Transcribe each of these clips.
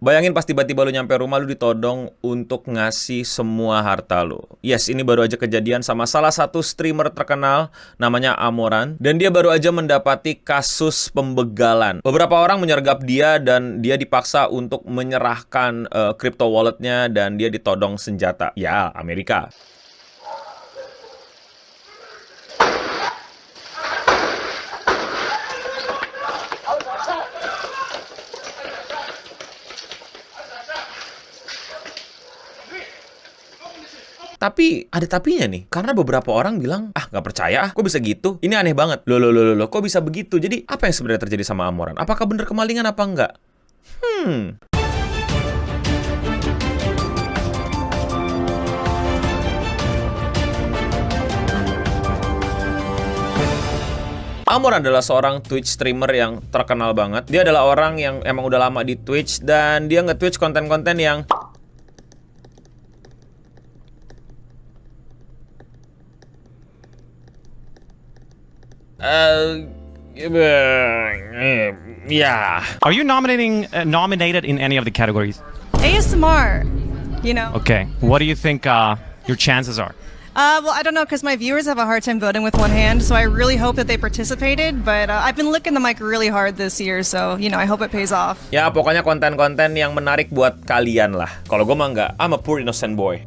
Bayangin pas tiba-tiba lu nyampe rumah lu ditodong untuk ngasih semua harta lu. Yes, ini baru aja kejadian sama salah satu streamer terkenal namanya Amoran. Dan dia baru aja mendapati kasus pembegalan. Beberapa orang menyergap dia dan dia dipaksa untuk menyerahkan crypto walletnya dan dia ditodong senjata. Ya, Amerika. Tapi ada tapinya nih, karena beberapa orang bilang, nggak percaya, kok bisa gitu? Ini aneh banget. Loh, kok bisa begitu? Jadi apa yang sebenarnya terjadi sama Amoran? Apakah bener kemalingan apa enggak? Amoran adalah seorang Twitch streamer yang terkenal banget. Dia adalah orang yang emang udah lama di Twitch dan dia nge-Twitch konten-konten yang yeah. Are you nominated in any of the categories? ASMR, you know. Okay. What do you think your chances are? Well, I don't know because my viewers have a hard time voting with one hand, so I really hope that they participated. But I've been licking the mic really hard this year, so I hope it pays off. Ya, pokoknya konten-konten yang menarik buat kalian lah. Kalau gue mah enggak, I'm a poor innocent boy.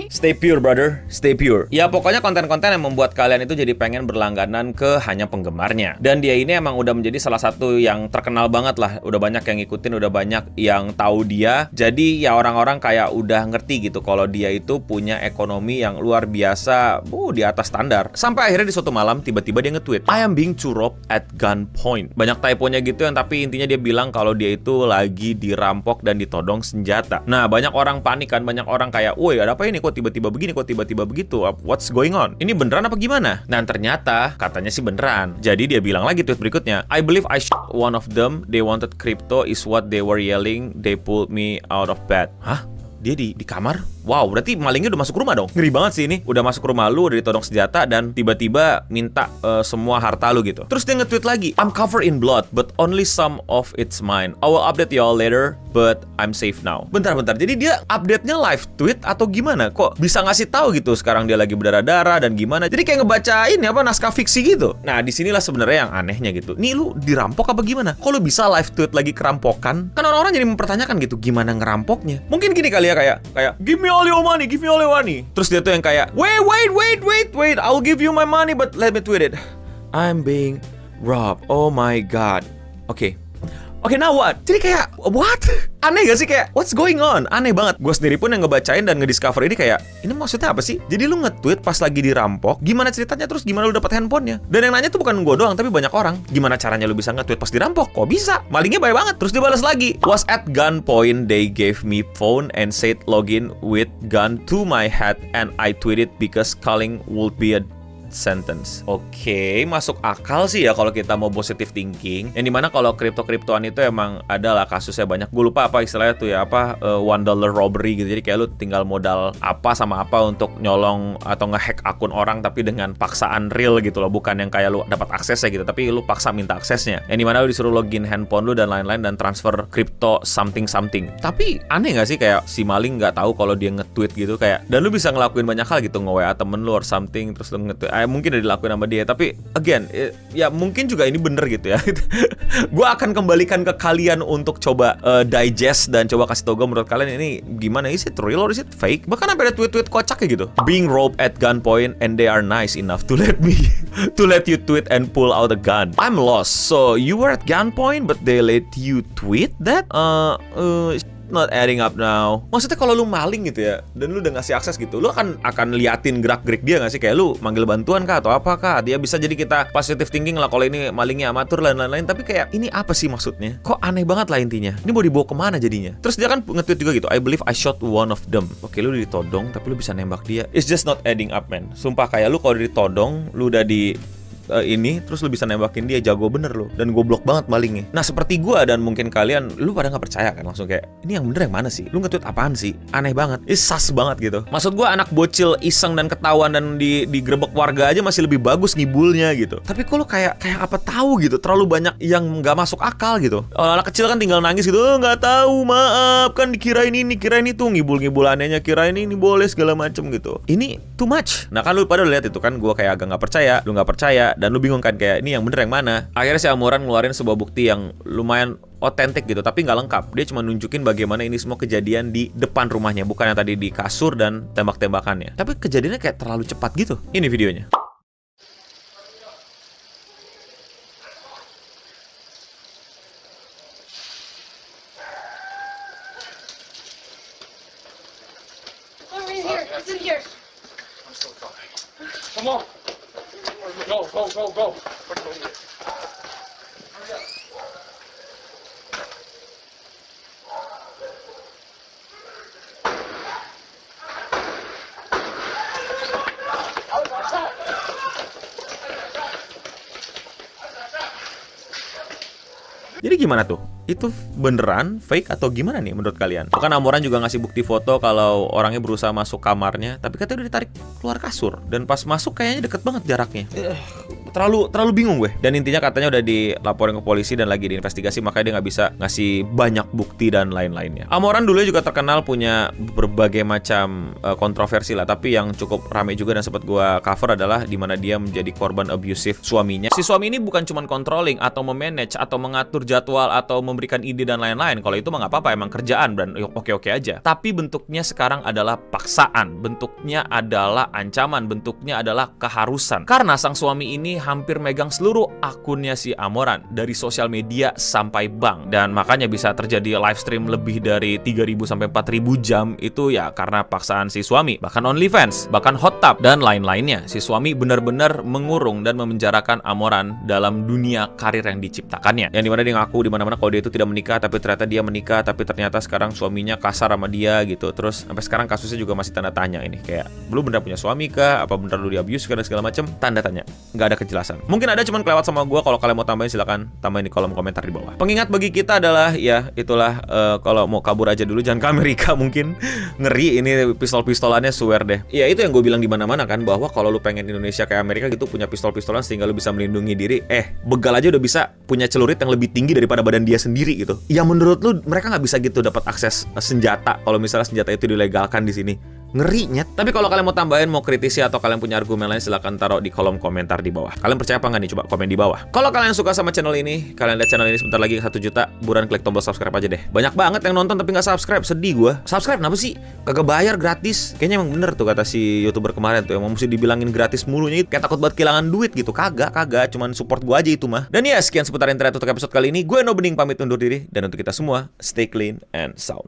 Stay pure, brother. Stay pure. Ya, pokoknya konten-konten yang membuat kalian itu jadi pengen berlangganan ke hanya penggemarnya. Dan dia ini emang udah menjadi salah satu yang terkenal banget lah. Udah banyak yang ngikutin, udah banyak yang tahu dia. Jadi ya orang-orang kayak udah ngerti gitu kalau dia itu punya ekonomi yang luar biasa, di atas standar. Sampai akhirnya di suatu malam tiba-tiba dia nge-tweet, I am being robbed at gunpoint. Banyak typonya gitu yang tapi intinya dia bilang kalau dia itu lagi dirampok dan ditodong senjata. Nah, banyak orang panik kan, banyak orang kayak, woi ada apa ini, kok tiba-tiba begini, kok tiba-tiba begitu, what's going on? Ini beneran apa gimana? Dan ternyata katanya sih beneran. Jadi dia bilang lagi tweet berikutnya, I believe I shot one of them, they wanted crypto is what they were yelling, they pulled me out of bed. Hah? Dia di kamar? Wow, berarti malingnya udah masuk rumah dong. Ngeri banget sih ini. Udah masuk rumah lu, udah ditodong senjata, dan tiba-tiba minta semua harta lu gitu. Terus dia nge-tweet lagi, I'm covered in blood, but only some of it's mine. I will update y'all later, but I'm safe now. Bentar. Jadi dia update-nya live tweet atau gimana? Kok bisa ngasih tahu gitu sekarang dia lagi berdarah-darah dan gimana? Jadi kayak ngebacain naskah fiksi gitu. Nah, disinilah sebenarnya yang anehnya gitu. Nih lu dirampok apa gimana? Kok lu bisa live tweet lagi kerampokan? Kan orang-orang jadi mempertanyakan gitu, gimana ngerampoknya? Mungkin gini kali ya, kayak give me all your money. Terus dia tuh yang kayak, wait, I'll give you my money, but let me tweet it. I'm being robbed. Oh my god. Oke, now what? Jadi kayak, what? Aneh gak sih? Kayak, what's going on? Aneh banget. Gue sendiri pun yang ngebacain dan ngediscover ini kayak, ini maksudnya apa sih? Jadi lu nge-tweet pas lagi dirampok, gimana ceritanya? Terus gimana lu dapat handphonenya? Dan yang nanya tuh bukan gue doang, tapi banyak orang. Gimana caranya lu bisa nge-tweet pas dirampok? Kok bisa? Malingnya baik banget. Terus dia balas lagi, was at gunpoint, they gave me phone and said login with gun to my head and I tweeted because calling would be a sentence. Oke, masuk akal sih ya kalau kita mau positive thinking. Yang dimana kalau kripto-kriptoan itu emang adalah kasusnya banyak. Gue lupa apa istilahnya tuh ya, $1 robbery gitu. Jadi kayak lu tinggal modal apa sama apa untuk nyolong atau ngehack akun orang tapi dengan paksaan real gitu loh. Bukan yang kayak lu dapat aksesnya gitu, tapi lu paksa minta aksesnya. Yang dimana lu disuruh login handphone lu dan lain-lain dan transfer kripto something. Tapi aneh gak sih kayak si maling nggak tahu kalau dia nge-tweet gitu kayak, dan lu bisa ngelakuin banyak hal gitu, nge-WA temen lu or something, terus lu nge-tweet. Mungkin udah dilakuin sama dia, tapi again ya mungkin juga ini bener gitu ya. Gue akan kembalikan ke kalian untuk coba digest dan coba kasih tau gue menurut kalian ini gimana, is it real or is it fake? Bahkan sampai ada tweet-tweet kocak kayak gitu, being robbed at gunpoint and they are nice enough to let you tweet and pull out a gun. I'm lost. So you were at gunpoint but they let you tweet that? Not adding up now. Maksudnya kalau lu maling gitu ya, dan lu udah ngasih akses gitu, lu akan liatin gerak-gerik dia nggak sih? Kayak lu manggil bantuan kah atau apa kah? Dia bisa jadi kita positive thinking lah kalau ini malingnya amatur dan lain-lain. Tapi kayak ini apa sih maksudnya? Kok aneh banget lah intinya. Ini mau dibawa kemana jadinya? Terus dia kan nge-tweet juga gitu, I believe I shot one of them. Oke, lu ditodong tapi lu bisa nembak dia. It's just not adding up, man. Sumpah kayak lu kalau ditodong, lu udah ini terus lu bisa nembakin dia, jago bener lu, dan goblok banget malingnya. Nah seperti gua dan mungkin kalian, lu pada nggak percaya kan, langsung kayak ini yang bener yang mana sih? Lu nge-tweet apaan sih? Aneh banget, ini sus banget gitu. Maksud gua anak bocil iseng dan ketahuan dan digerebek warga aja masih lebih bagus ngibulnya gitu. Tapi kok lu kayak apa tahu gitu, terlalu banyak yang nggak masuk akal gitu. Anak kecil kan tinggal nangis gitu, nggak tahu, maaf kan dikirain ini, kirain itu, ngibul-ngibul anehnya, kirain ini boleh segala macem gitu. Ini too much. Nah kan lu pada lihat itu kan, gua kayak agak nggak percaya, lu nggak percaya, dan lu bingung kan kayak ini yang bener yang mana. Akhirnya si Amoran ngeluarin sebuah bukti yang lumayan otentik gitu, tapi nggak lengkap. Dia cuma nunjukin bagaimana ini semua kejadian di depan rumahnya, bukan yang tadi di kasur dan tembak-tembakannya. Tapi kejadiannya kayak terlalu cepat gitu. Ini videonya. It's in here. I'm so sorry. Come on. Go. Jadi gimana tuh? Itu beneran fake atau gimana nih menurut kalian? Bahkan Amoran juga ngasih bukti foto kalau orangnya berusaha masuk kamarnya, tapi katanya udah ditarik keluar kasur, dan pas masuk kayaknya deket banget jaraknya. Terlalu bingung gue. Dan intinya katanya udah dilaporin ke polisi dan lagi diinvestigasi, makanya dia nggak bisa ngasih banyak bukti dan lain-lainnya. Amoran dulu juga terkenal punya berbagai macam kontroversi lah, tapi yang cukup rame juga dan sempat gue cover adalah dimana dia menjadi korban abusive suaminya. Si suami ini bukan cuma controlling atau memanage atau mengatur jadwal atau memberikan ide dan lain-lain. Kalau itu mah nggak apa-apa, emang kerjaan dan oke-oke aja. Tapi bentuknya sekarang adalah paksaan, bentuknya adalah ancaman, bentuknya adalah keharusan. Karena sang suami ini hampir megang seluruh akunnya si Amoran, dari sosial media sampai bank. Dan makanya bisa terjadi live stream lebih dari 3.000 sampai 4.000 jam itu ya karena paksaan si suami. Bahkan OnlyFans, bahkan hot tub dan lain-lainnya. Si suami benar-benar mengurung dan memenjarakan Amoran dalam dunia karir yang diciptakannya. Yang dimana dia ngaku dimana-mana kalau dia itu tidak menikah, tapi ternyata dia menikah, tapi ternyata sekarang suaminya kasar sama dia gitu. Terus sampai sekarang kasusnya juga masih tanda tanya ini, kayak lu bener punya suami kah? Apa bener lu di-abuse dan segala macam? Tanda tanya. Nggak ada kejelasan. Mungkin ada cuman kelewat sama gua. Kalau kalian mau tambahin silakan tambahin di kolom komentar di bawah. Pengingat bagi kita adalah ya itulah kalau mau kabur aja dulu, jangan ke Amerika mungkin. Ngeri ini pistol-pistolannya, swear deh. Ya itu yang gue bilang di mana-mana kan, bahwa kalau lu pengen Indonesia kayak Amerika gitu punya pistol-pistolan sehingga lu bisa melindungi diri. Begal aja udah bisa punya celurit yang lebih tinggi daripada badan dia sendiri gitu. Ya menurut lu mereka nggak bisa gitu dapat akses senjata kalau misalnya senjata itu dilegalkan di sini? Ngeri nyet. Tapi kalau kalian mau tambahin, mau kritisi atau kalian punya argumen lain, silahkan taruh di kolom komentar di bawah. Kalian percaya apa nggak nih? Coba komen di bawah. Kalau kalian suka sama channel ini, kalian lihat channel ini sebentar lagi 1 juta, buruan klik tombol subscribe aja deh. Banyak banget yang nonton tapi nggak subscribe, sedih gue. Subscribe kenapa sih? Kagak bayar, gratis. Kayaknya emang bener tuh kata si YouTuber kemarin tuh, emang mesti dibilangin gratis mulunya, kayak takut buat kehilangan duit gitu. Kagak, cuman support gue aja itu mah. Dan ya sekian seputar internet untuk episode kali ini. Gue No Bening pamit undur diri, dan untuk kita semua, stay clean and sound.